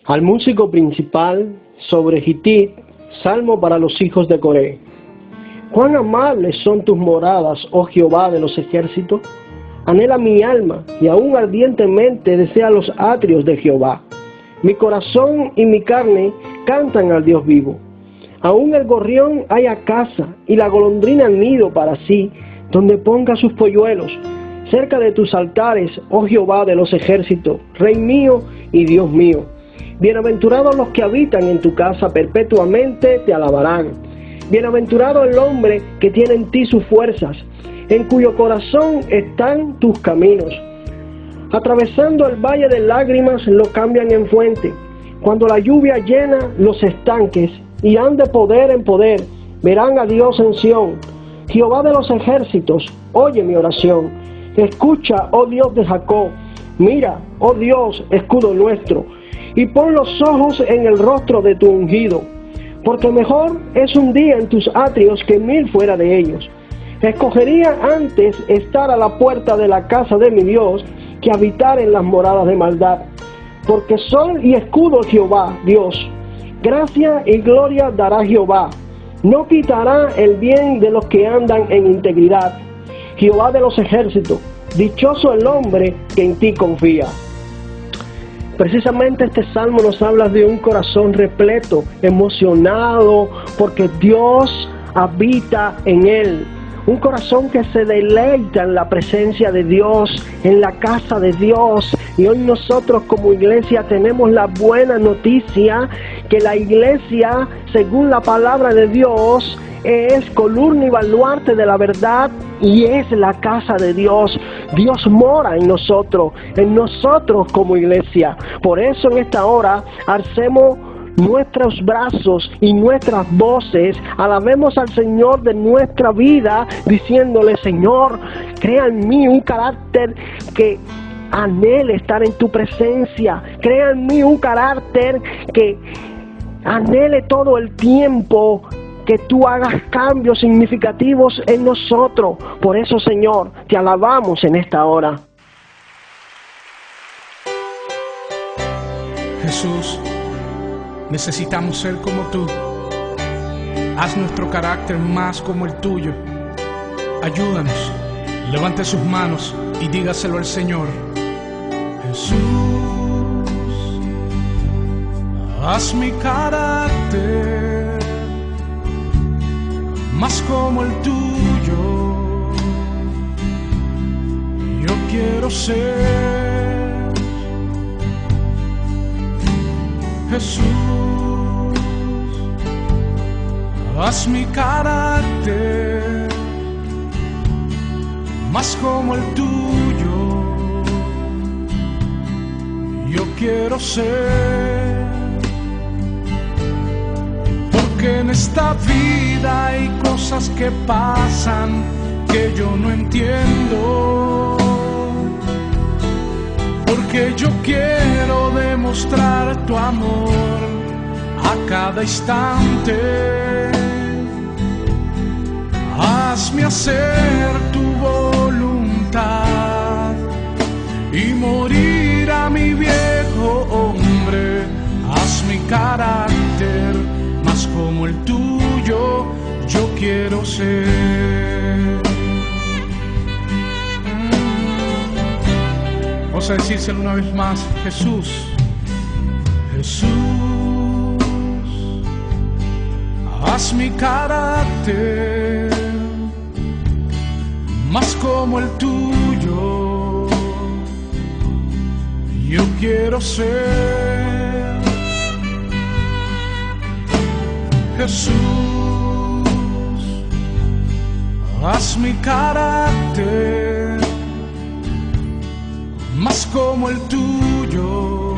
Al músico principal, sobre Gitit, salmo para los hijos de Coré. Cuán amables son tus moradas, oh Jehová de los ejércitos. Anhela mi alma y aún ardientemente desea los atrios de Jehová. Mi corazón y mi carne cantan al Dios vivo. Aún el gorrión halla casa y la golondrina nido para sí, donde ponga sus polluelos. Cerca de tus altares, oh Jehová de los ejércitos, Rey mío y Dios mío. Bienaventurados los que habitan en tu casa, perpetuamente te alabarán. Bienaventurado el hombre que tiene en ti sus fuerzas, en cuyo corazón están tus caminos. Atravesando el valle de lágrimas lo cambian en fuente. Cuando la lluvia llena los estanques y han de poder en poder, verán a Dios en Sión. Jehová de los ejércitos, oye mi oración. Escucha, oh Dios de Jacob. Mira, oh Dios, escudo nuestro, y pon los ojos en el rostro de tu ungido. Porque mejor es un día en tus atrios que 1000 fuera de ellos. Escogería antes estar a la puerta de la casa de mi Dios que habitar en las moradas de maldad. Porque sol y escudo Jehová, Dios. Gracia y gloria dará Jehová. No quitará el bien de los que andan en integridad. Jehová de los ejércitos, dichoso el hombre que en ti confía. Precisamente este salmo nos habla de un corazón repleto, emocionado, porque Dios habita en él. Un corazón que se deleita en la presencia de Dios, en la casa de Dios. Y hoy nosotros como iglesia tenemos la buena noticia que la iglesia, según la palabra de Dios, es columna y baluarte de la verdad y es la casa de Dios. Dios mora en nosotros como iglesia. Por eso en esta hora alcemos nuestros brazos y nuestras voces, alabemos al Señor de nuestra vida, diciéndole: Señor, crea en mí un carácter que anhele estar en tu presencia, crea en mí un carácter que anhele todo el tiempo que tú hagas cambios significativos en nosotros. Por eso, Señor, te alabamos en esta hora. Jesús, necesitamos ser como tú. Haz nuestro carácter más como el tuyo. Ayúdanos. Levante sus manos y dígaselo al Señor. Jesús, haz mi carácter más como el tuyo. Yo quiero ser Jesús, haz mi carácter más como el tuyo. Yo quiero ser, porque en esta vida hay cosas que pasan que yo no entiendo. Porque yo quiero demostrar tu amor a cada instante. Hazme hacer tu voluntad y morir a mi viejo hombre. Haz mi carácter más como el tuyo, yo quiero ser. Vamos a decírselo una vez más. Jesús, Jesús, haz mi carácter más como el tuyo. Yo quiero ser Jesús, haz mi carácter más como el tuyo.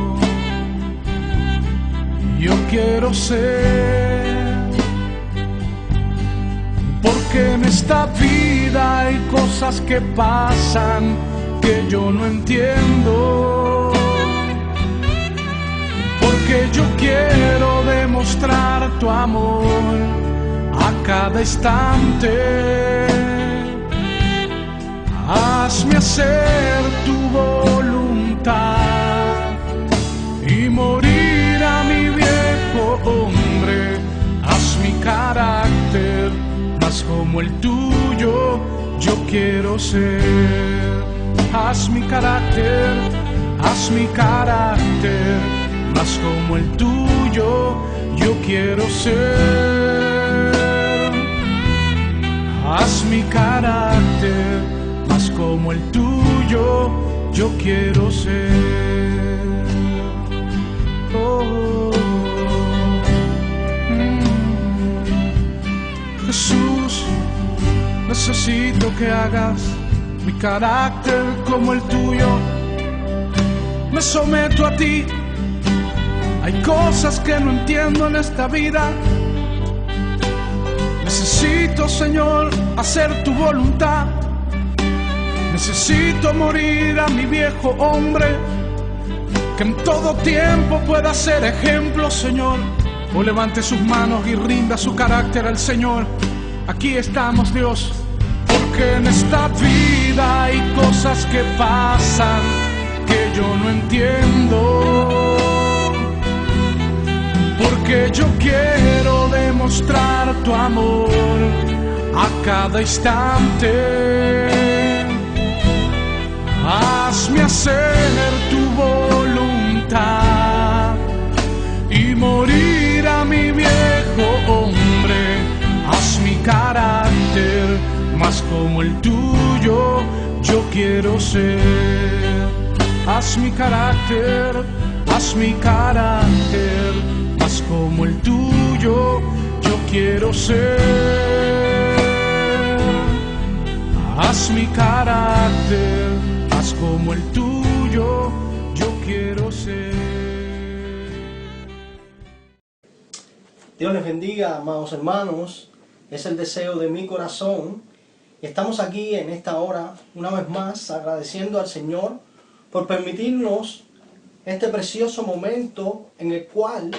Yo quiero ser, porque en esta vida hay cosas que pasan que yo no entiendo. Porque yo quiero demostrar tu amor a cada instante. Hazme hacer tu voluntad y morir como el tuyo yo quiero ser. Haz mi carácter más como el tuyo yo quiero ser. Haz mi carácter más como el tuyo yo quiero ser. Oh. Jesús, necesito que hagas mi carácter como el tuyo. Me someto a ti. Hay cosas que no entiendo en esta vida. Necesito, Señor, hacer tu voluntad. Necesito morir a mi viejo hombre, que en todo tiempo pueda ser ejemplo, Señor. O levante sus manos y rinda su carácter al Señor. Aquí estamos, Dios, porque en esta vida hay cosas que pasan que yo no entiendo. Porque yo quiero demostrar tu amor a cada instante. Hazme hacer tu voluntad y morir a mi viejo hombre. Haz mi carácter más como el tuyo yo quiero ser. Haz mi carácter más como el tuyo yo quiero ser. Haz mi carácter más como el tuyo yo quiero ser. Dios les bendiga, amados hermanos. Es el deseo de mi corazón. Estamos aquí en esta hora, una vez más, agradeciendo al Señor por permitirnos este precioso momento en el cual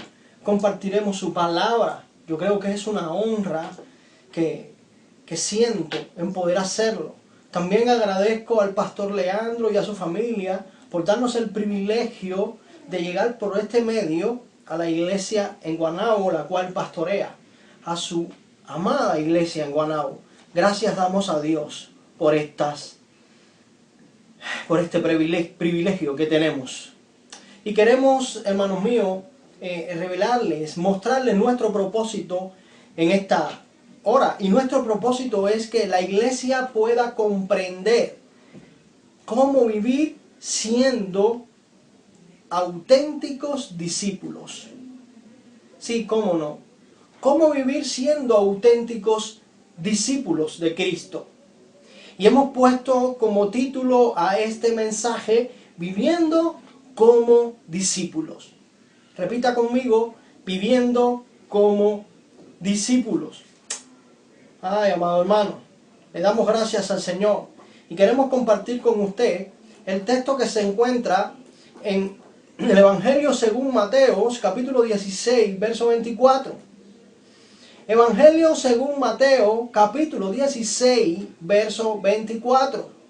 compartiremos su palabra. Yo creo que es una honra que siento en poder hacerlo. También agradezco al pastor Leandro y a su familia por darnos el privilegio de llegar por este medio a la iglesia en Guaynabo, la cual pastorea, a su amada iglesia en Guaynabo. Gracias damos a Dios por este privilegio que tenemos. Y queremos, hermanos míos, revelarles, mostrarles nuestro propósito en esta hora. Y nuestro propósito es que la iglesia pueda comprender cómo vivir siendo auténticos discípulos. Sí, cómo no. Cómo vivir siendo auténticos discípulos de Cristo. Y hemos puesto como título a este mensaje, Viviendo como discípulos. Repita conmigo, viviendo como discípulos. Ay, amado hermano, le damos gracias al Señor y queremos compartir con usted el texto que se encuentra en el Evangelio según Mateo, capítulo 16, verso 24. Evangelio según Mateo, capítulo 16, verso 24.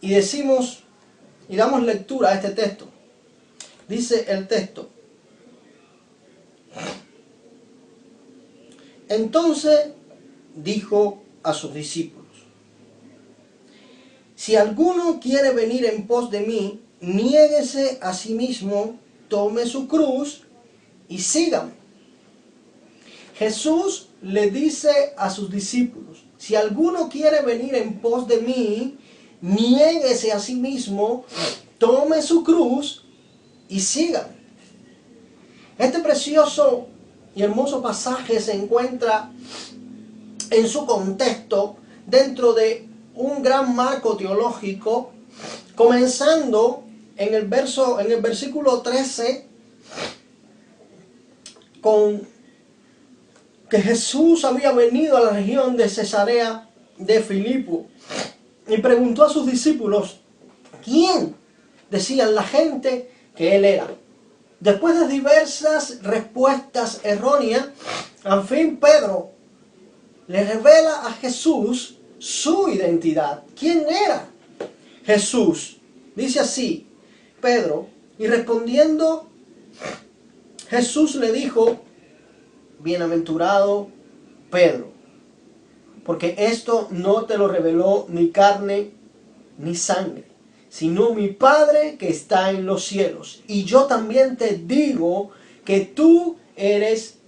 Y decimos, y damos lectura a este texto. Dice el texto: entonces dijo a sus discípulos: si alguno quiere venir en pos de mí, niéguese a sí mismo, tome su cruz y sígame. Jesús le dice a sus discípulos: si alguno quiere venir en pos de mí, niéguese a sí mismo, tome su cruz y sígame. Este precioso y hermoso pasaje se encuentra en su contexto dentro de un gran marco teológico, comenzando en el versículo 13 con que Jesús había venido a la región de Cesarea de Filipo y preguntó a sus discípulos quién decían la gente que él era. Después de diversas respuestas erróneas, al fin Pedro le revela a Jesús su identidad. ¿Quién era Jesús? Dice así Pedro: y respondiendo Jesús le dijo: bienaventurado Pedro, porque esto no te lo reveló ni carne ni sangre, sino mi Padre que está en los cielos. Y yo también te digo que tú eres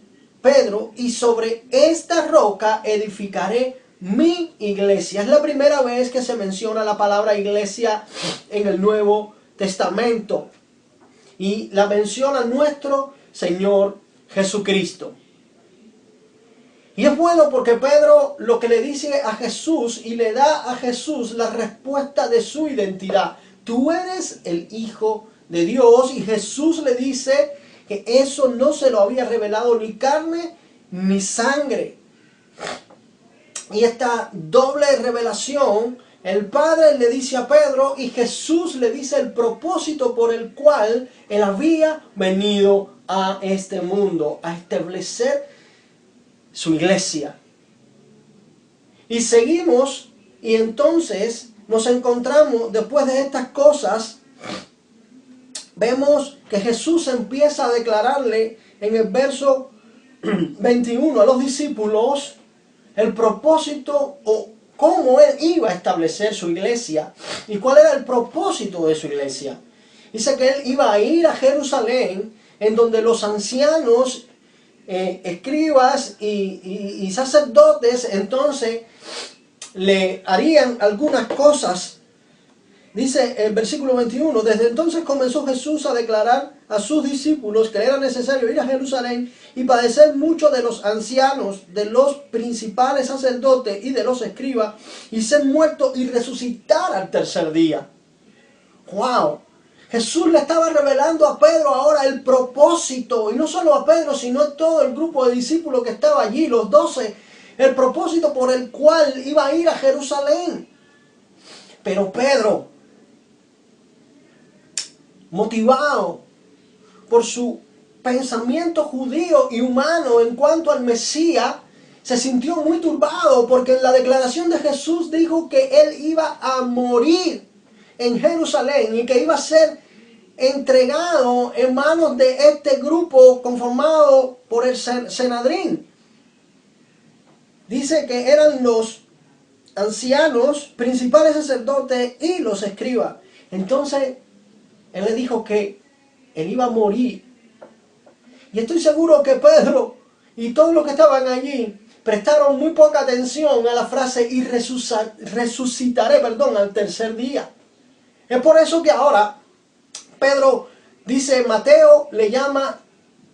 Pedro, y sobre esta roca edificaré mi iglesia. Es la primera vez que se menciona la palabra iglesia en el Nuevo Testamento, y la menciona nuestro Señor Jesucristo. Y es bueno porque Pedro lo que le dice a Jesús, y le da a Jesús la respuesta de su identidad: tú eres el Hijo de Dios. Y Jesús le dice que eso no se lo había revelado ni carne ni sangre. Y esta doble revelación, el Padre le dice a Pedro y Jesús le dice el propósito por el cual él había venido a este mundo, a establecer su iglesia. Y seguimos, y entonces nos encontramos, después de estas cosas, vemos que Jesús empieza a declararle en el verso 21 a los discípulos el propósito, o cómo él iba a establecer su iglesia y cuál era el propósito de su iglesia. Dice que él iba a ir a Jerusalén, en donde los ancianos, escribas y sacerdotes entonces le harían algunas cosas. Dice el versículo 21, desde entonces comenzó Jesús a declarar a sus discípulos que era necesario ir a Jerusalén y padecer mucho de los ancianos, de los principales sacerdotes y de los escribas, y ser muerto y resucitar al tercer día. ¡Wow! Jesús le estaba revelando a Pedro ahora el propósito, y no solo a Pedro, sino a todo el grupo de discípulos que estaba allí, los 12, el propósito por el cual iba a ir a Jerusalén. Pero Pedro, motivado por su pensamiento judío y humano en cuanto al Mesías, se sintió muy turbado, porque en la declaración de Jesús dijo que él iba a morir en Jerusalén y que iba a ser entregado en manos de este grupo conformado por el Sanedrín. Dice que eran los ancianos, principales sacerdotes y los escribas. Entonces él le dijo que él iba a morir. Y estoy seguro que Pedro y todos los que estaban allí prestaron muy poca atención a la frase y resucitaré al tercer día. Es por eso que ahora Pedro dice, Mateo le llama,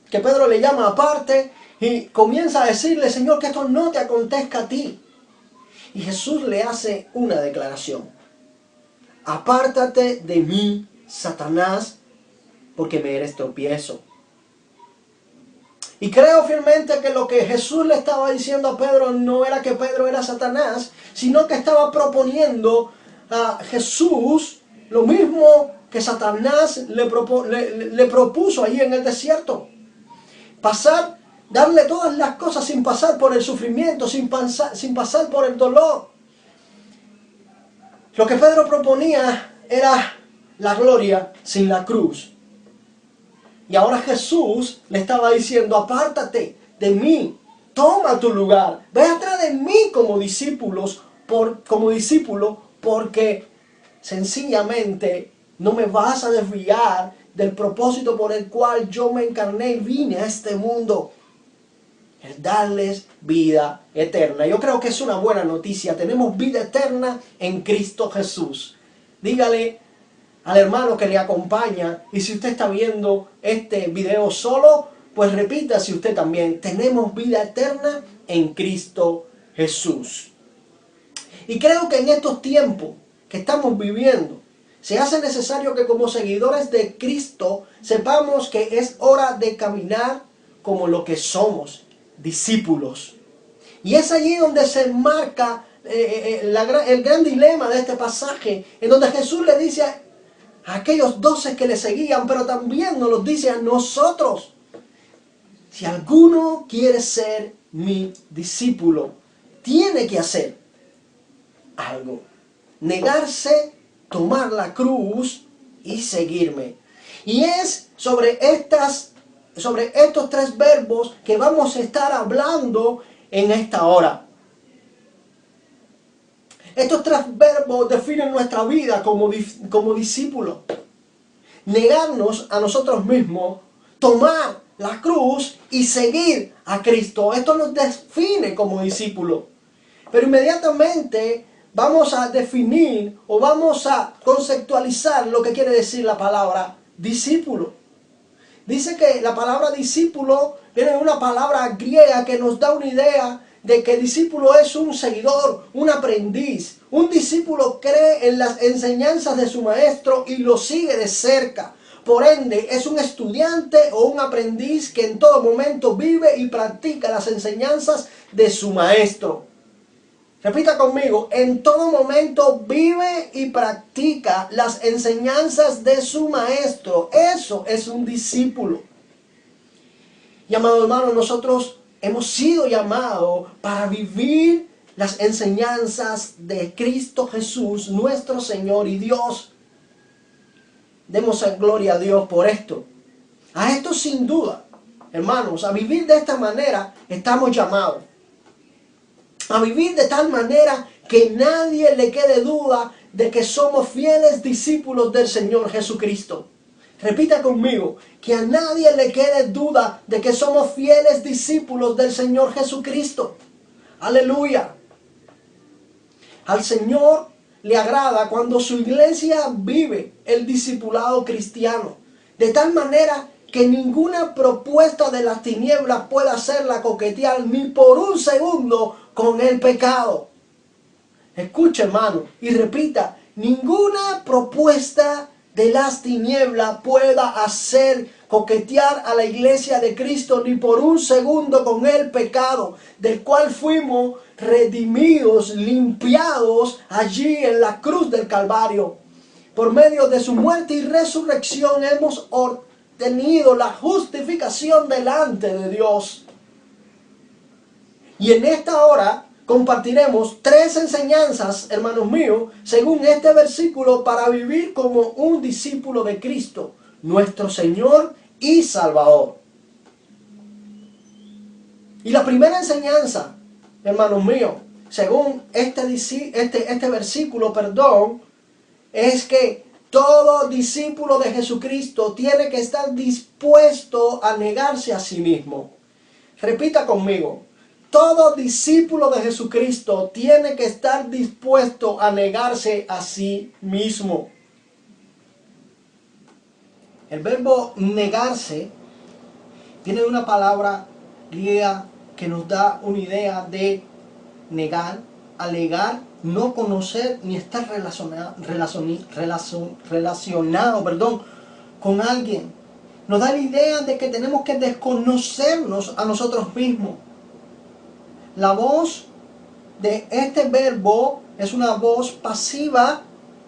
que Pedro le llama aparte y comienza a decirle: Señor, que esto no te acontezca a ti. Y Jesús le hace una declaración: apártate de mí, Satanás, porque me eres tropiezo. Y creo fielmente que lo que Jesús le estaba diciendo a Pedro no era que Pedro era Satanás, sino que estaba proponiendo a Jesús lo mismo que Satanás le propuso allí en el desierto. Darle todas las cosas sin pasar por el sufrimiento, sin pasar por el dolor. Lo que Pedro proponía era la gloria sin la cruz. Y ahora Jesús le estaba diciendo: apártate de mí, toma tu lugar, ve atrás de mí como discípulo, porque sencillamente no me vas a desviar del propósito por el cual yo me encarné y vine a este mundo. Es darles vida eterna. Yo creo que es una buena noticia. Tenemos vida eterna en Cristo Jesús. Dígale al hermano que le acompaña, y si usted está viendo este video solo, pues repita si usted también: tenemos vida eterna en Cristo Jesús. Y creo que en estos tiempos que estamos viviendo, se hace necesario que como seguidores de Cristo sepamos que es hora de caminar como lo que somos, discípulos. Y es allí donde se enmarca el gran dilema de este pasaje, en donde Jesús le dice a aquellos 12 que le seguían, pero también nos lo dice a nosotros: si alguno quiere ser mi discípulo, tiene que hacer algo: negarse, tomar la cruz y seguirme. Y es sobre estas sobre estos tres verbos que vamos a estar hablando en esta hora. Estos tres verbos definen nuestra vida como discípulos. Negarnos a nosotros mismos, tomar la cruz y seguir a Cristo. Esto nos define como discípulos. Pero inmediatamente vamos a definir o vamos a conceptualizar lo que quiere decir la palabra discípulo. Dice que la palabra discípulo viene de una palabra griega que nos da una idea de que discípulo es un seguidor, un aprendiz. Un discípulo cree en las enseñanzas de su maestro y lo sigue de cerca. Por ende, es un estudiante o un aprendiz que en todo momento vive y practica las enseñanzas de su maestro. Repita conmigo, en todo momento vive y practica las enseñanzas de su maestro. Eso es un discípulo. Y amado hermano, nosotros hemos sido llamados para vivir las enseñanzas de Cristo Jesús, nuestro Señor y Dios. Demos gloria a Dios por esto. A esto sin duda, hermanos, a vivir de esta manera estamos llamados. A vivir de tal manera que nadie le quede duda de que somos fieles discípulos del Señor Jesucristo. Repita conmigo, que a nadie le quede duda de que somos fieles discípulos del Señor Jesucristo. Aleluya. Al Señor le agrada cuando su iglesia vive el discipulado cristiano. De tal manera que ninguna propuesta de las tinieblas pueda hacerla coquetear ni por un segundo con el pecado. Escuche, hermano, y repita, ninguna propuesta de las tinieblas pueda hacer coquetear a la iglesia de Cristo ni por un segundo con el pecado, del cual fuimos redimidos, limpiados allí en la cruz del Calvario. Por medio de su muerte y resurrección hemos obtenido la justificación delante de Dios. Y en esta hora compartiremos tres enseñanzas, hermanos míos, según este versículo, para vivir como un discípulo de Cristo, nuestro Señor y Salvador. Y la primera enseñanza, hermanos míos, según este versículo, es que todo discípulo de Jesucristo tiene que estar dispuesto a negarse a sí mismo. Repita conmigo. Todo discípulo de Jesucristo tiene que estar dispuesto a negarse a sí mismo. El verbo negarse viene de una palabra griega que nos da una idea de negar, alegar, no conocer ni estar relacionado con alguien. Nos da la idea de que tenemos que desconocernos a nosotros mismos. La voz de este verbo es una voz pasiva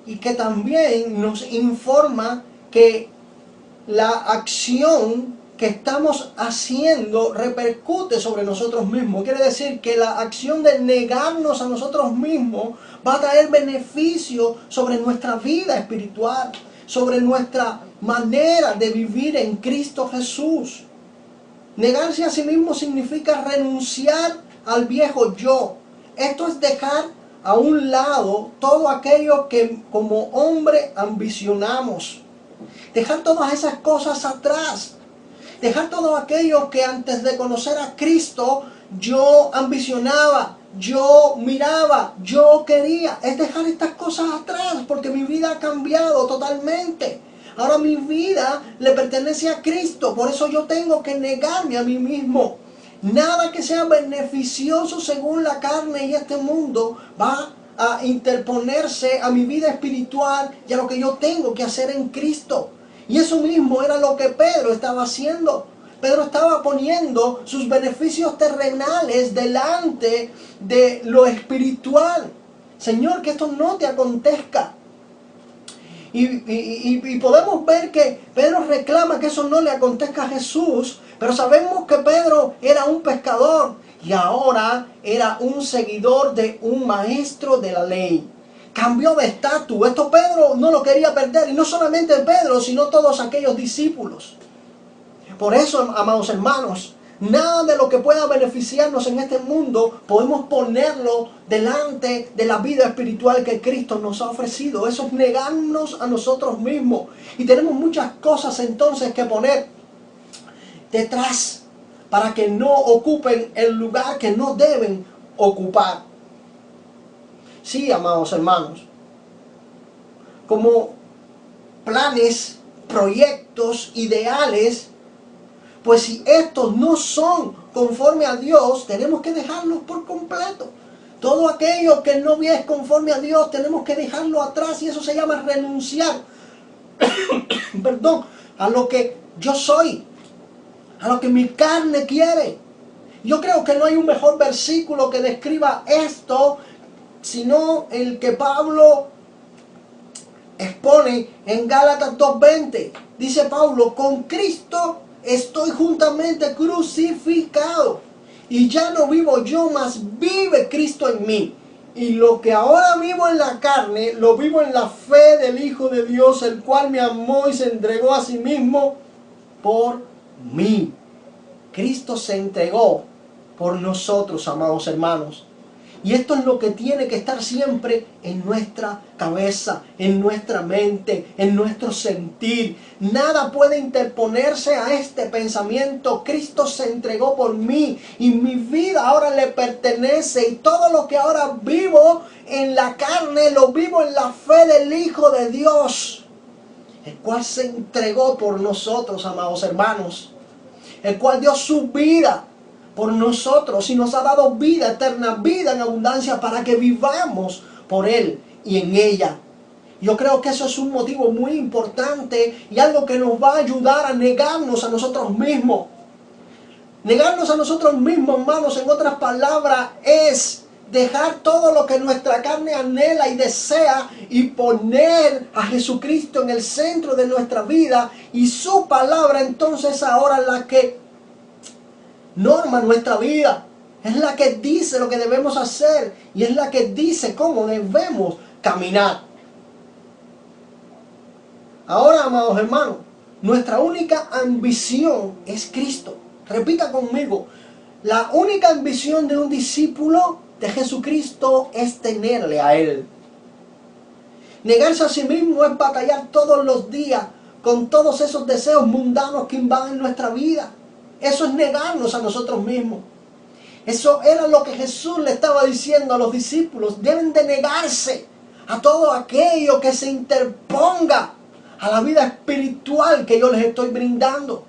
y que también nos informa que la acción que estamos haciendo repercute sobre nosotros mismos. Quiere decir que la acción de negarnos a nosotros mismos va a traer beneficio sobre nuestra vida espiritual, sobre nuestra manera de vivir en Cristo Jesús. Negarse a sí mismo significa renunciar al viejo yo. Esto es dejar a un lado todo aquello que como hombre ambicionamos. Dejar todas esas cosas atrás. Dejar todo aquello que antes de conocer a Cristo yo ambicionaba, yo miraba, yo quería. Es dejar estas cosas atrás porque mi vida ha cambiado totalmente. Ahora mi vida le pertenece a Cristo. Por eso yo tengo que negarme a mí mismo. Nada que sea beneficioso según la carne y este mundo va a interponerse a mi vida espiritual y a lo que yo tengo que hacer en Cristo. Y eso mismo era lo que Pedro estaba haciendo. Pedro estaba poniendo sus beneficios terrenales delante de lo espiritual. Señor, que esto no te acontezca. Y podemos ver que Pedro reclama que eso no le acontezca a Jesús, pero sabemos que Pedro era un pescador y ahora era un seguidor de un maestro de la ley. Cambió de estatus. Esto Pedro no lo quería perder, y no solamente Pedro, sino todos aquellos discípulos. Por eso, amados hermanos, nada de lo que pueda beneficiarnos en este mundo podemos ponerlo delante de la vida espiritual que Cristo nos ha ofrecido. Eso es negarnos a nosotros mismos. Y tenemos muchas cosas entonces que poner detrás para que no ocupen el lugar que no deben ocupar. Sí, amados hermanos, como planes, proyectos, ideales, pues si estos no son conforme a Dios, tenemos que dejarlos por completo. Todo aquello que no es conforme a Dios, tenemos que dejarlo atrás, y eso se llama renunciar perdón, a lo que yo soy, a lo que mi carne quiere. Yo creo que no hay un mejor versículo que describa esto, sino el que Pablo expone en Gálatas 2:20. Dice Pablo: con Cristo estoy juntamente crucificado, y ya no vivo yo, mas vive Cristo en mí. Y lo que ahora vivo en la carne, lo vivo en la fe del Hijo de Dios, el cual me amó y se entregó a sí mismo por mí. Cristo se entregó por nosotros, amados hermanos. Y esto es lo que tiene que estar siempre en nuestra cabeza, en nuestra mente, en nuestro sentir. Nada puede interponerse a este pensamiento. Cristo se entregó por mí y mi vida ahora le pertenece. Y todo lo que ahora vivo en la carne, lo vivo en la fe del Hijo de Dios, el cual se entregó por nosotros, amados hermanos. El cual dio su vida por nosotros y nos ha dado vida eterna, vida en abundancia, para que vivamos por Él y en ella. Yo creo que eso es un motivo muy importante y algo que nos va a ayudar a negarnos a nosotros mismos. Negarnos a nosotros mismos, hermanos, en otras palabras, es dejar todo lo que nuestra carne anhela y desea y poner a Jesucristo en el centro de nuestra vida, y su palabra entonces ahora la que norma nuestra vida, es la que dice lo que debemos hacer y es la que dice cómo debemos caminar. Ahora, amados hermanos, nuestra única ambición es Cristo. Repita conmigo: la única ambición de un discípulo de Jesucristo es tenerle a Él. Negarse a sí mismo es batallar todos los días con todos esos deseos mundanos que invaden nuestra vida. Eso es negarnos a nosotros mismos. Eso era lo que Jesús le estaba diciendo a los discípulos. Deben de negarse a todo aquello que se interponga a la vida espiritual que yo les estoy brindando.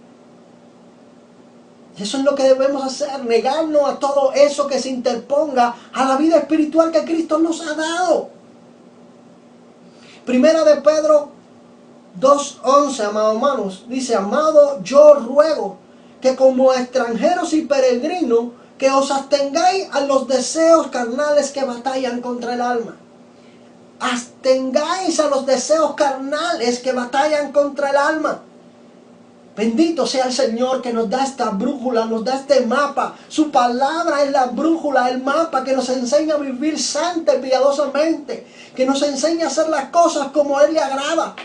Y eso es lo que debemos hacer, negarnos a todo eso que se interponga a la vida espiritual que Cristo nos ha dado. Primera de Pedro 2:11, amados hermanos, dice: amado, yo ruego que como extranjeros y peregrinos, que os abstengáis a los deseos carnales que batallan contra el alma. Abstengáis a los deseos carnales que batallan contra el alma. Bendito sea el Señor que nos da esta brújula, nos da este mapa. Su palabra es la brújula, el mapa que nos enseña a vivir santa y piadosamente, que nos enseña a hacer las cosas como a Él le agrada.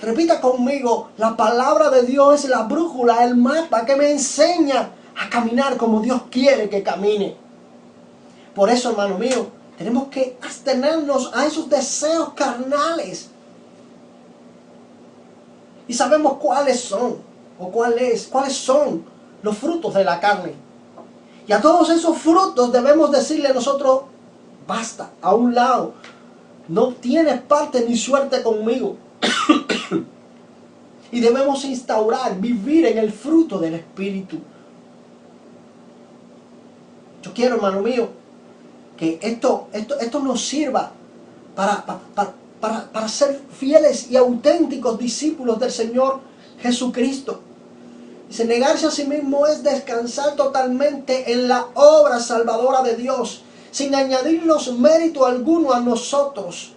Repita conmigo: la palabra de Dios es la brújula, el mapa que me enseña a caminar como Dios quiere que camine. Por eso, hermano mío, tenemos que abstenernos a esos deseos carnales. Y sabemos cuáles son, o cuáles son los frutos de la carne. Y a todos esos frutos debemos decirle nosotros: basta, a un lado, no tienes parte ni suerte conmigo. Y debemos instaurar, vivir en el fruto del Espíritu. Yo quiero, hermano mío, que esto nos sirva para ser fieles y auténticos discípulos del Señor Jesucristo. Dice: negarse a sí mismo es descansar totalmente en la obra salvadora de Dios, sin añadirnos mérito alguno a nosotros,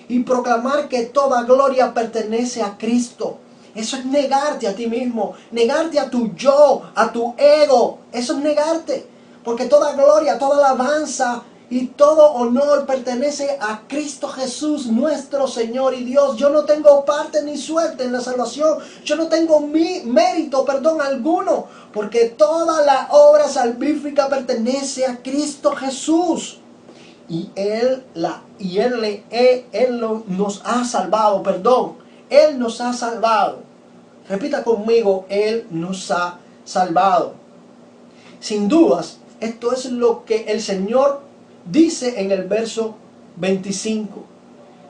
y proclamar que toda gloria pertenece a Cristo. Eso es negarte a ti mismo, negarte a tu yo, a tu ego. Eso es negarte, porque toda gloria, toda alabanza y todo honor pertenece a Cristo Jesús, nuestro Señor y Dios. Yo no tengo parte ni suerte en la salvación. Yo no tengo mérito, alguno, porque toda la obra salvífica pertenece a Cristo Jesús. Y Él nos ha salvado, Él nos ha salvado. Repita conmigo, Él nos ha salvado. Sin dudas, esto es lo que el Señor dice en el verso 25.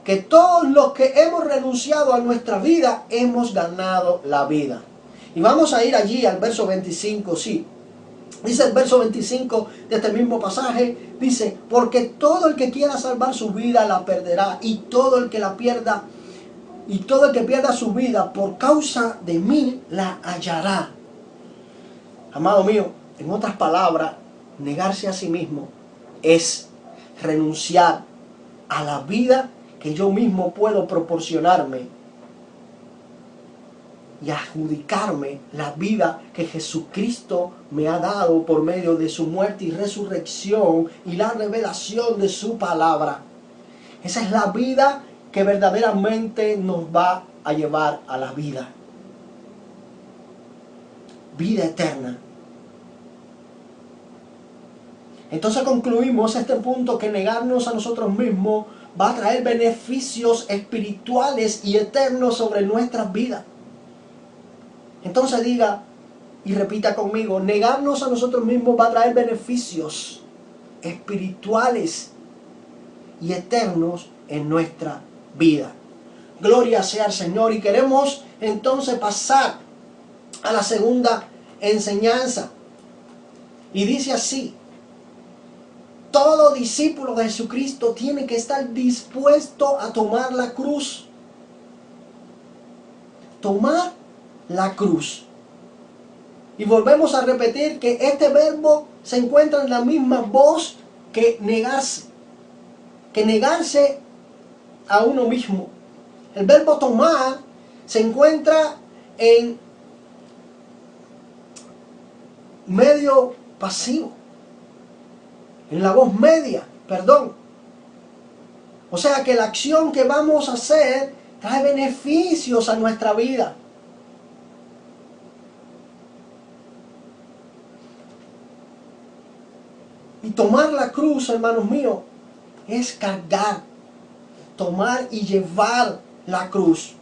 Que todos los que hemos renunciado a nuestra vida, hemos ganado la vida. Y vamos a ir allí al verso 25, sí. Dice el verso 25 de este mismo pasaje, dice, porque todo el que quiera salvar su vida la perderá, y todo el que pierda su vida por causa de mí la hallará. Amado mío, en otras palabras, negarse a sí mismo es renunciar a la vida que yo mismo puedo proporcionarme y adjudicarme la vida que Jesucristo me ha dado por medio de su muerte y resurrección y la revelación de su palabra. Esa es la vida que verdaderamente nos va a llevar a la vida eterna. Entonces concluimos este punto, que negarnos a nosotros mismos va a traer beneficios espirituales y eternos sobre nuestras vidas. Entonces diga y repita conmigo, negarnos a nosotros mismos va a traer beneficios espirituales y eternos en nuestra vida. Gloria sea al Señor. Y queremos entonces pasar a la segunda enseñanza. Y dice así: todo discípulo de Jesucristo tiene que estar dispuesto a tomar la cruz. Tomar la cruz. Y volvemos a repetir que este verbo se encuentra en la misma voz que negarse. Que negarse a uno mismo. El verbo tomar se encuentra en medio pasivo. En la voz media, O sea que la acción que vamos a hacer trae beneficios a nuestra vida. Y tomar la cruz, hermanos míos, es cargar, tomar y llevar la cruz.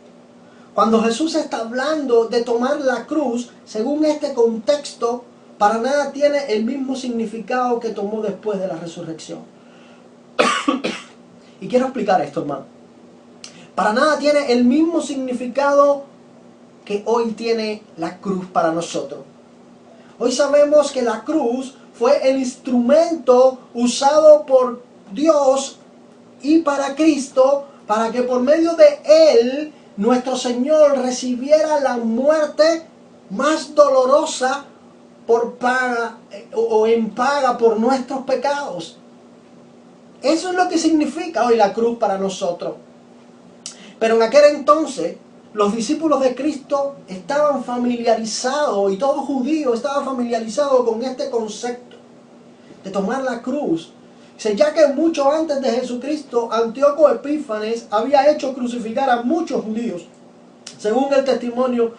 Cuando Jesús está hablando de tomar la cruz, según este contexto, para nada tiene el mismo significado que tomó después de la resurrección. Y quiero explicar esto, hermano. Para nada tiene el mismo significado que hoy tiene la cruz para nosotros. Hoy sabemos que la cruz fue el instrumento usado por Dios y para Cristo, para que por medio de Él, nuestro Señor recibiera la muerte más dolorosa en paga por nuestros pecados. Eso es lo que significa hoy la cruz para nosotros. Pero en aquel entonces, los discípulos de Cristo estaban familiarizados, y todo judío estaba familiarizado con este concepto de tomar la cruz. Ya que mucho antes de Jesucristo, Antíoco Epífanes había hecho crucificar a muchos judíos, según el testimonio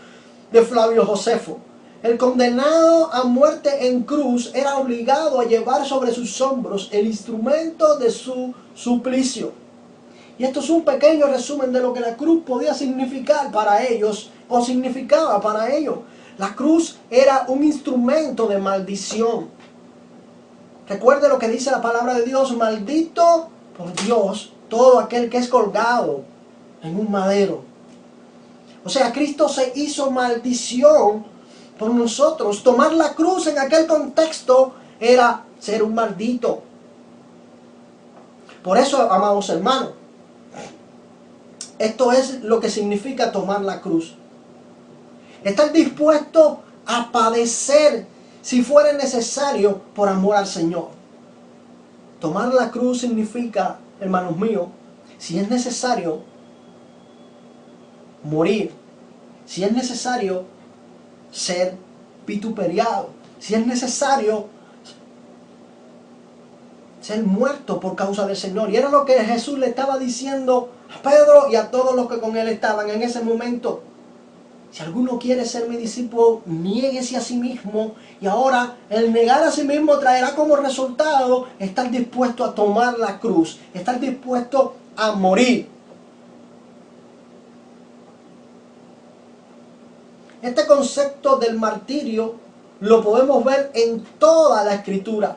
de Flavio Josefo. El condenado a muerte en cruz era obligado a llevar sobre sus hombros el instrumento de su suplicio. Y esto es un pequeño resumen de lo que la cruz podía significar para ellos, o significaba para ellos. La cruz era un instrumento de maldición. Recuerde lo que dice la palabra de Dios: maldito por Dios todo aquel que es colgado en un madero. O sea, Cristo se hizo maldición por nosotros. Tomar la cruz en aquel contexto era ser un maldito. Por eso, amados hermanos, esto es lo que significa tomar la cruz. Estar dispuesto a padecer, si fuera necesario, por amor al Señor. Tomar la cruz significa, hermanos míos, si es necesario, morir. Si es necesario, ser vituperiado. Si es necesario, ser muerto por causa del Señor. Y era lo que Jesús le estaba diciendo a Pedro y a todos los que con él estaban en ese momento. Si alguno quiere ser mi discípulo, niéguese a sí mismo. Y ahora el negar a sí mismo traerá como resultado estar dispuesto a tomar la cruz, estar dispuesto a morir. Este concepto del martirio lo podemos ver en toda la Escritura,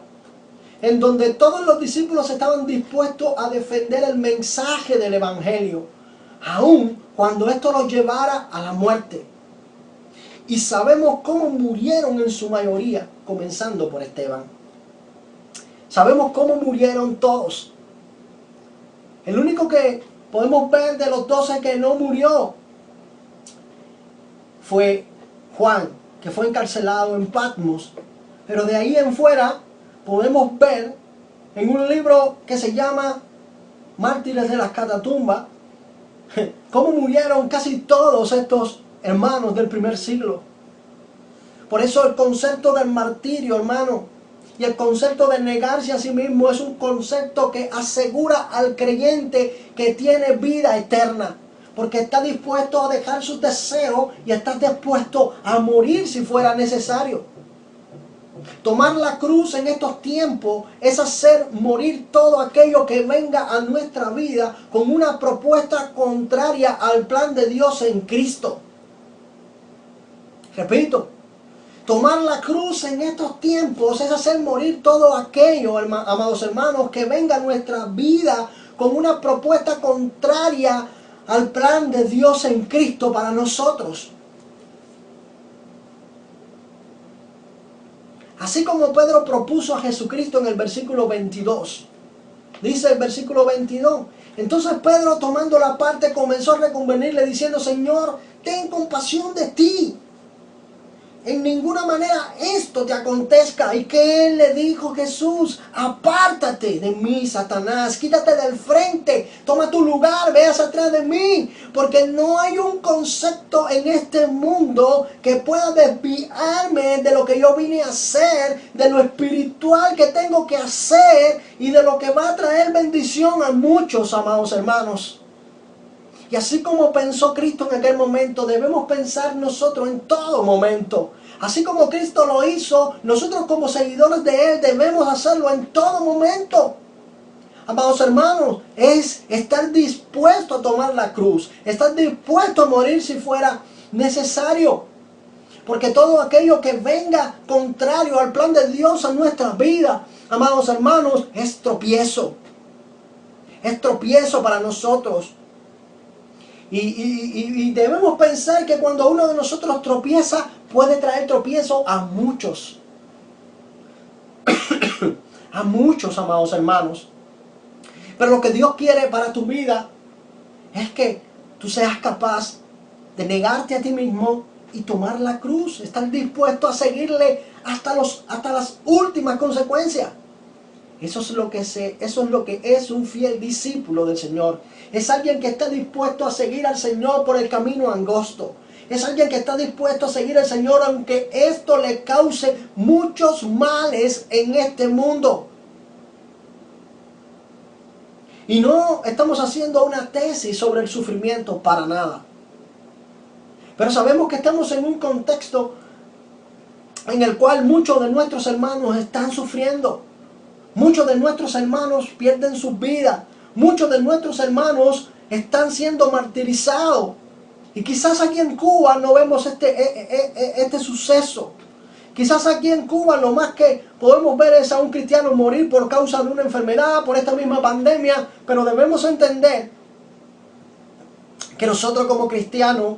en donde todos los discípulos estaban dispuestos a defender el mensaje del Evangelio, aun cuando esto los llevara a la muerte. Y sabemos cómo murieron en su mayoría, comenzando por Esteban. Sabemos cómo murieron todos. El único que podemos ver de los 12 que no murió fue Juan, que fue encarcelado en Patmos. Pero de ahí en fuera podemos ver en un libro que se llama Mártires de las Catacumbas cómo murieron casi todos estos hermanos del primer siglo. Por eso el concepto del martirio, hermano, y el concepto de negarse a sí mismo es un concepto que asegura al creyente que tiene vida eterna, porque está dispuesto a dejar sus deseos y está dispuesto a morir si fuera necesario. Tomar la cruz en estos tiempos es hacer morir todo aquello que venga a nuestra vida con una propuesta contraria al plan de Dios en Cristo. Repito, tomar la cruz en estos tiempos es hacer morir todo aquello, amados hermanos, que venga a nuestra vida con una propuesta contraria al plan de Dios en Cristo para nosotros. Así como Pedro propuso a Jesucristo en el versículo 22. Dice el versículo 22. Entonces Pedro, tomando la parte, comenzó a reconvenirle diciendo: Señor, ten compasión de ti. En ninguna manera esto te acontezca. ¿Y qué le dijo Jesús? Apártate de mí, Satanás, quítate del frente, toma tu lugar, veas atrás de mí, porque no hay un concepto en este mundo que pueda desviarme de lo que yo vine a hacer, de lo espiritual que tengo que hacer y de lo que va a traer bendición a muchos, amados hermanos. Y así como pensó Cristo en aquel momento, debemos pensar nosotros en todo momento. Así como Cristo lo hizo, nosotros como seguidores de Él debemos hacerlo en todo momento. Amados hermanos, es estar dispuesto a tomar la cruz, estar dispuesto a morir si fuera necesario. Porque todo aquello que venga contrario al plan de Dios a nuestra vida, amados hermanos, es tropiezo. Es tropiezo para nosotros. Y debemos pensar que cuando uno de nosotros tropieza, puede traer tropiezo a muchos. A muchos, amados hermanos. Pero lo que Dios quiere para tu vida es que tú seas capaz de negarte a ti mismo y tomar la cruz. Estar dispuesto a seguirle hasta las últimas consecuencias. Eso es lo que es un fiel discípulo del Señor. Es alguien que está dispuesto a seguir al Señor por el camino angosto. Es alguien que está dispuesto a seguir al Señor aunque esto le cause muchos males en este mundo. Y no estamos haciendo una tesis sobre el sufrimiento para nada. Pero sabemos que estamos en un contexto en el cual muchos de nuestros hermanos están sufriendo. Muchos de nuestros hermanos pierden sus vidas. Muchos de nuestros hermanos están siendo martirizados. Y quizás aquí en Cuba no vemos este suceso. Quizás aquí en Cuba lo más que podemos ver es a un cristiano morir por causa de una enfermedad, por esta misma pandemia. Pero debemos entender que nosotros como cristianos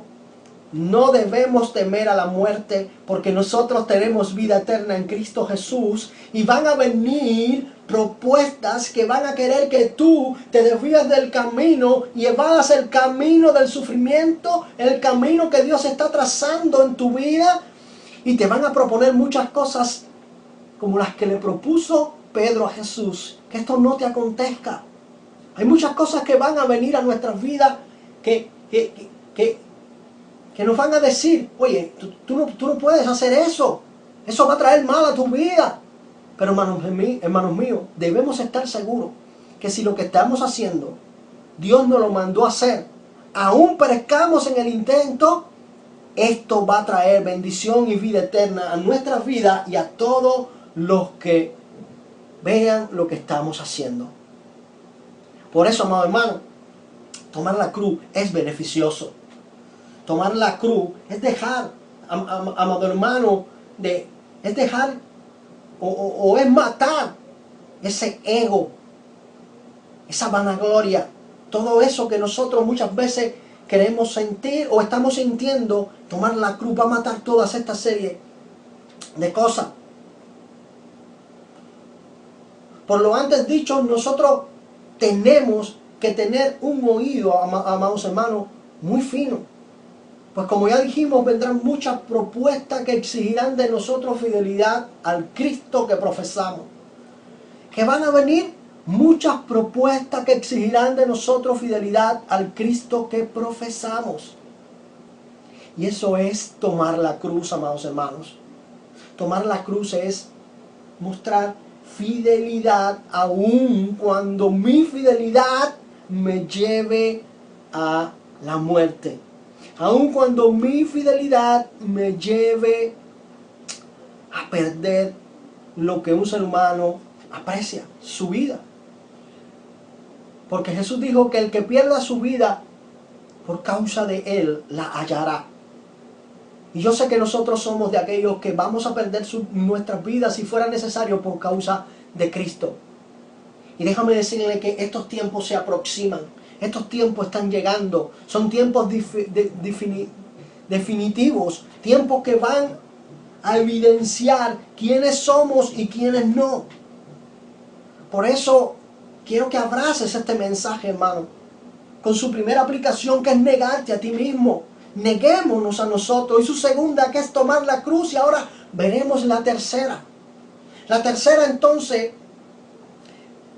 no debemos temer a la muerte, porque nosotros tenemos vida eterna en Cristo Jesús. Y van a venir propuestas que van a querer que tú te desvíes del camino y evadas el camino del sufrimiento, el camino que Dios está trazando en tu vida. Y te van a proponer muchas cosas como las que le propuso Pedro a Jesús. Que esto no te acontezca. Hay muchas cosas que van a venir a nuestras vidas que nos van a decir: oye, tú no puedes hacer eso. Eso va a traer mal a tu vida. Pero hermanos míos, debemos estar seguros que si lo que estamos haciendo, Dios nos lo mandó a hacer, aún perezcamos en el intento, esto va a traer bendición y vida eterna a nuestras vidas y a todos los que vean lo que estamos haciendo. Por eso, amado hermano, tomar la cruz es beneficioso. Tomar la cruz es dejar, amado hermano, es dejar o es matar ese ego, esa vanagloria, todo eso que nosotros muchas veces queremos sentir o estamos sintiendo. Tomar la cruz va a matar todas esta serie de cosas. Por lo antes dicho, nosotros tenemos que tener un oído, amados hermanos, muy fino. Pues como ya dijimos, vendrán muchas propuestas que exigirán de nosotros fidelidad al Cristo que profesamos. Que van a venir muchas propuestas que exigirán de nosotros fidelidad al Cristo que profesamos. Y eso es tomar la cruz, amados hermanos. Tomar la cruz es mostrar fidelidad aun cuando mi fidelidad me lleve a la muerte. Aun cuando mi fidelidad me lleve a perder lo que un ser humano aprecia, su vida. Porque Jesús dijo que el que pierda su vida por causa de Él la hallará. Y yo sé que nosotros somos de aquellos que vamos a perder nuestras vidas si fuera necesario por causa de Cristo. Y déjame decirle que estos tiempos se aproximan. Estos tiempos están llegando. Son tiempos definitivos. Tiempos que van a evidenciar quiénes somos y quiénes no. Por eso quiero que abraces este mensaje, hermano, con su primera aplicación, que es negarte a ti mismo. Neguémonos a nosotros. Y su segunda, que es tomar la cruz. Y ahora veremos la tercera. La tercera, entonces,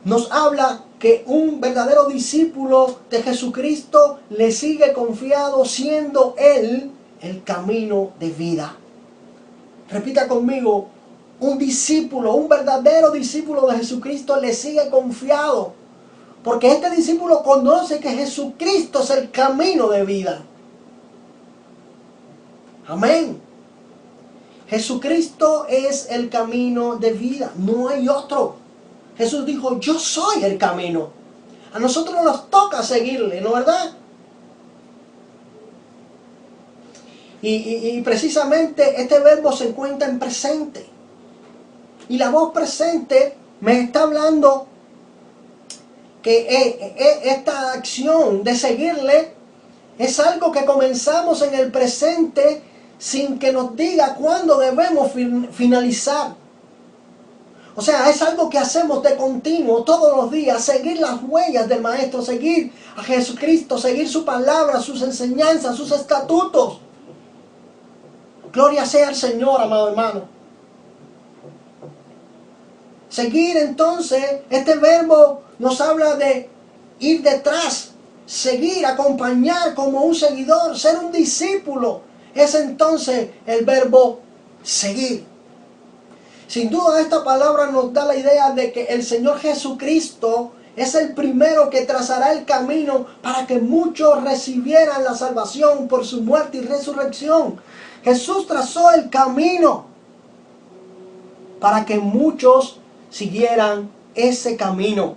nos habla que un verdadero discípulo de Jesucristo le sigue confiado, siendo Él el camino de vida. Repita conmigo: un discípulo, un verdadero discípulo de Jesucristo le sigue confiado. Porque este discípulo conoce que Jesucristo es el camino de vida. Amén. Jesucristo es el camino de vida, no hay otro. Jesús dijo: yo soy el camino. A nosotros nos toca seguirle, ¿no verdad? Y precisamente este verbo se encuentra en presente. Y la voz presente me está hablando que esta acción de seguirle es algo que comenzamos en el presente sin que nos diga cuándo debemos finalizar. O sea, es algo que hacemos de continuo, todos los días, seguir las huellas del Maestro, seguir a Jesucristo, seguir su palabra, sus enseñanzas, sus estatutos. Gloria sea al Señor, amado hermano. Seguir, entonces, este verbo nos habla de ir detrás, seguir, acompañar como un seguidor, ser un discípulo. Es entonces el verbo seguir. Sin duda esta palabra nos da la idea de que el Señor Jesucristo es el primero que trazará el camino para que muchos recibieran la salvación por su muerte y resurrección. Jesús trazó el camino para que muchos siguieran ese camino.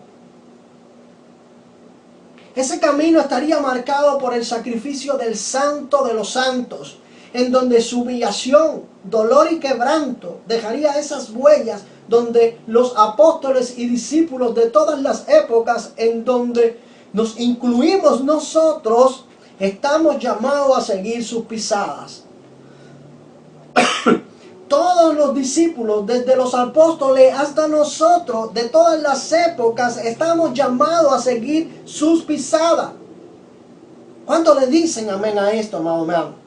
Ese camino estaría marcado por el sacrificio del Santo de los Santos, en donde su humillación, dolor y quebranto dejaría esas huellas, donde los apóstoles y discípulos de todas las épocas, en donde nos incluimos nosotros, estamos llamados a seguir sus pisadas. Todos los discípulos, desde los apóstoles hasta nosotros, de todas las épocas, estamos llamados a seguir sus pisadas. ¿Cuánto le dicen amén a esto, amado hermano?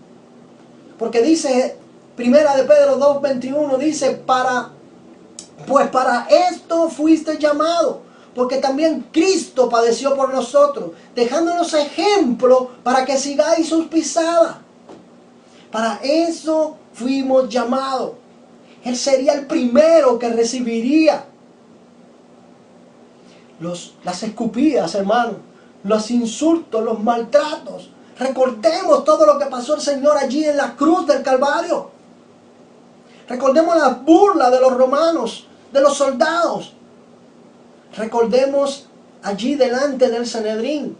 Porque dice, Primera de Pedro 2:21, dice, pues para esto fuiste llamado, porque también Cristo padeció por nosotros, dejándonos ejemplo para que sigáis sus pisadas. Para eso fuimos llamados. Él sería el primero que recibiría las escupidas, hermano, los insultos, los maltratos. Recordemos todo lo que pasó el Señor allí en la cruz del Calvario. Recordemos las burlas de los romanos, de los soldados. Recordemos allí delante del Sanedrín.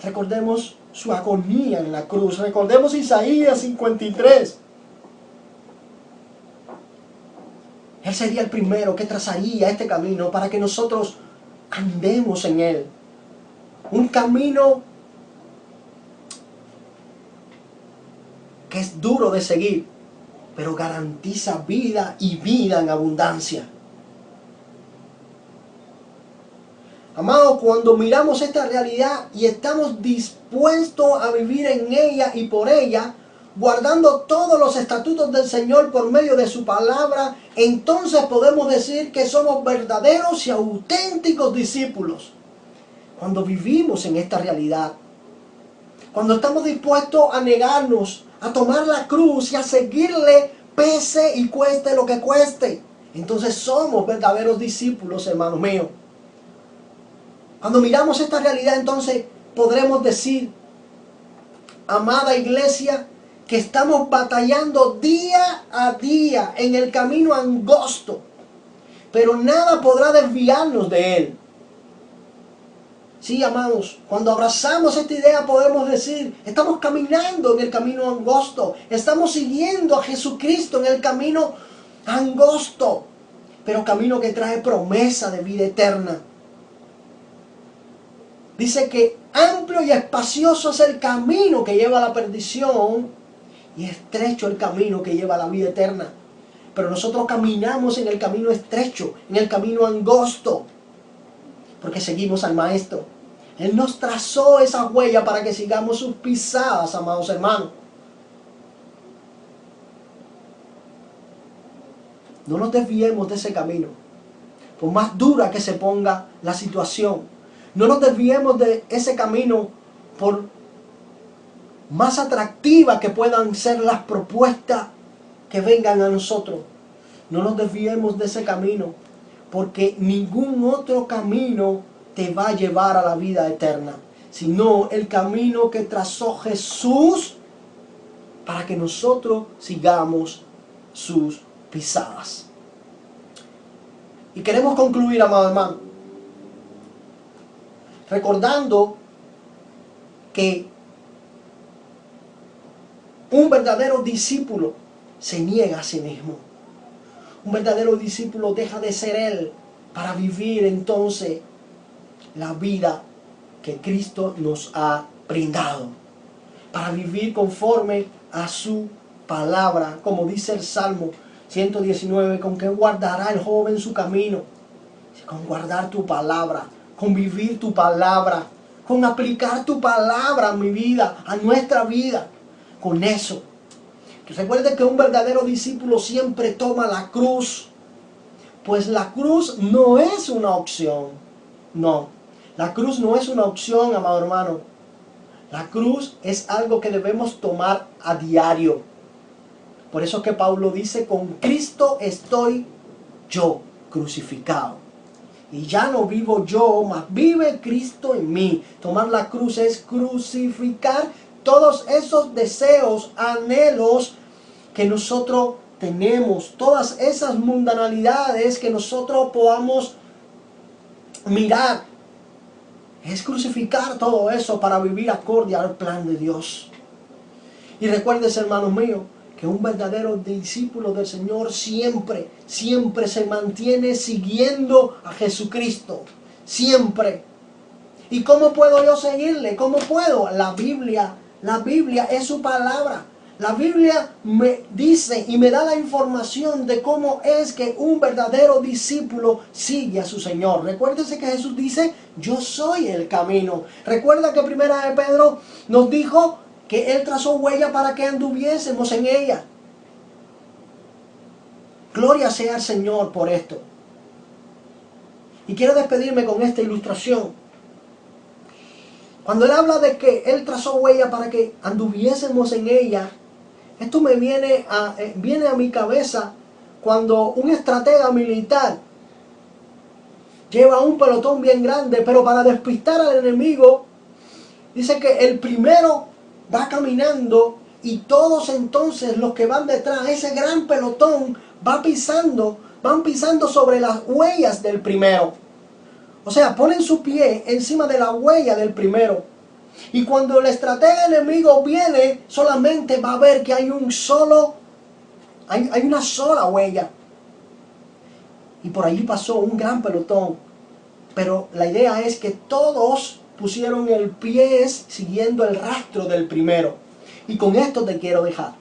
Recordemos su agonía en la cruz. Recordemos Isaías 53. Él sería el primero que trazaría este camino para que nosotros andemos en él. Un camino que es duro de seguir, pero garantiza vida y vida en abundancia. Amados, cuando miramos esta realidad y estamos dispuestos a vivir en ella y por ella, guardando todos los estatutos del Señor por medio de su palabra, entonces podemos decir que somos verdaderos y auténticos discípulos. Cuando vivimos en esta realidad, cuando estamos dispuestos a negarnos, a tomar la cruz y a seguirle, pese y cueste lo que cueste, entonces somos verdaderos discípulos, hermanos míos. Cuando miramos esta realidad, entonces podremos decir, amada iglesia, que estamos batallando día a día en el camino angosto, pero nada podrá desviarnos de él. Sí, amados, cuando abrazamos esta idea podemos decir, estamos caminando en el camino angosto, estamos siguiendo a Jesucristo en el camino angosto, pero camino que trae promesa de vida eterna. Dice que amplio y espacioso es el camino que lleva a la perdición y estrecho el camino que lleva a la vida eterna. Pero nosotros caminamos en el camino estrecho, en el camino angosto, porque seguimos al Maestro. Él nos trazó esa huella para que sigamos sus pisadas, amados hermanos. No nos desviemos de ese camino, por más dura que se ponga la situación. No nos desviemos de ese camino por más atractivas que puedan ser las propuestas que vengan a nosotros. No nos desviemos de ese camino, porque ningún otro camino te va a llevar a la vida eterna, sino el camino que trazó Jesús para que nosotros sigamos sus pisadas. Y queremos concluir, amado hermano, recordando que un verdadero discípulo se niega a sí mismo. Un verdadero discípulo deja de ser él para vivir entonces la vida que Cristo nos ha brindado. Para vivir conforme a su palabra, como dice el Salmo 119, ¿con qué guardará el joven su camino? Con guardar tu palabra, con vivir tu palabra, con aplicar tu palabra a mi vida, a nuestra vida. Con eso. Recuerde que un verdadero discípulo siempre toma la cruz, pues la cruz no es una opción. No, la cruz no es una opción, amado hermano. La cruz es algo que debemos tomar a diario. Por eso que Pablo dice, con Cristo estoy yo crucificado. Y ya no vivo yo, mas vive Cristo en mí. Tomar la cruz es crucificar todos esos deseos, anhelos que nosotros tenemos. Todas esas mundanalidades que nosotros podamos mirar. Es crucificar todo eso para vivir acorde al plan de Dios. Y recuerdes, hermanos míos, que un verdadero discípulo del Señor siempre se mantiene siguiendo a Jesucristo. Siempre. ¿Y cómo puedo yo seguirle? ¿Cómo puedo? La Biblia es su palabra. La Biblia me dice y me da la información de cómo es que un verdadero discípulo sigue a su Señor. Recuérdese que Jesús dice, yo soy el camino. Recuerda que Primera de Pedro nos dijo que Él trazó huella para que anduviésemos en ella. Gloria sea al Señor por esto. Y quiero despedirme con esta ilustración. Cuando Él habla de que Él trazó huella para que anduviésemos en ella, Esto me viene a mi cabeza cuando un estratega militar lleva un pelotón bien grande, pero para despistar al enemigo, dice que el primero va caminando y todos entonces los que van detrás, ese gran pelotón, van pisando sobre las huellas del primero. O sea, ponen su pie encima de la huella del primero. Y cuando el estratega enemigo viene, solamente va a ver que hay una sola huella. Y por allí pasó un gran pelotón. Pero la idea es que todos pusieron el pie siguiendo el rastro del primero. Y con esto te quiero dejar.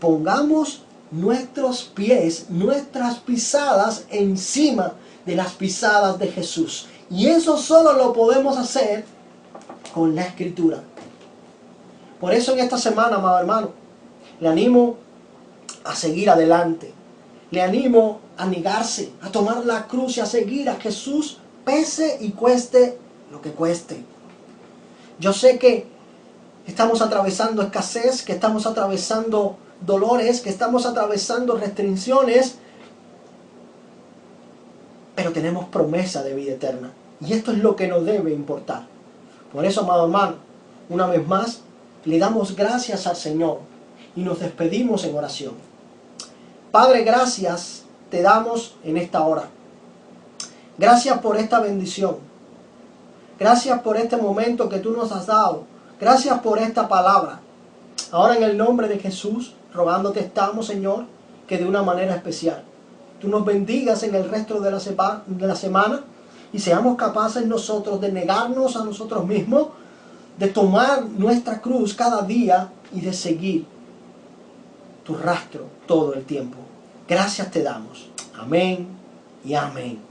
Pongamos nuestros pies, nuestras pisadas encima de las pisadas de Jesús. Y eso solo lo podemos hacer con la Escritura. Por eso en esta semana, amado hermano, le animo a seguir adelante. Le animo a negarse, a tomar la cruz y a seguir a Jesús, pese y cueste lo que cueste. Yo sé que estamos atravesando escasez, que estamos atravesando dolores, que estamos atravesando restricciones, pero tenemos promesa de vida eterna. Y esto es lo que nos debe importar. Por eso, amado hermano, una vez más, le damos gracias al Señor y nos despedimos en oración. Padre, gracias te damos en esta hora. Gracias por esta bendición. Gracias por este momento que tú nos has dado. Gracias por esta palabra. Ahora en el nombre de Jesús, rogándote estamos, Señor, que de una manera especial tú nos bendigas en el resto de la semana y seamos capaces nosotros de negarnos a nosotros mismos, de tomar nuestra cruz cada día y de seguir tu rastro todo el tiempo. Gracias te damos. Amén y amén.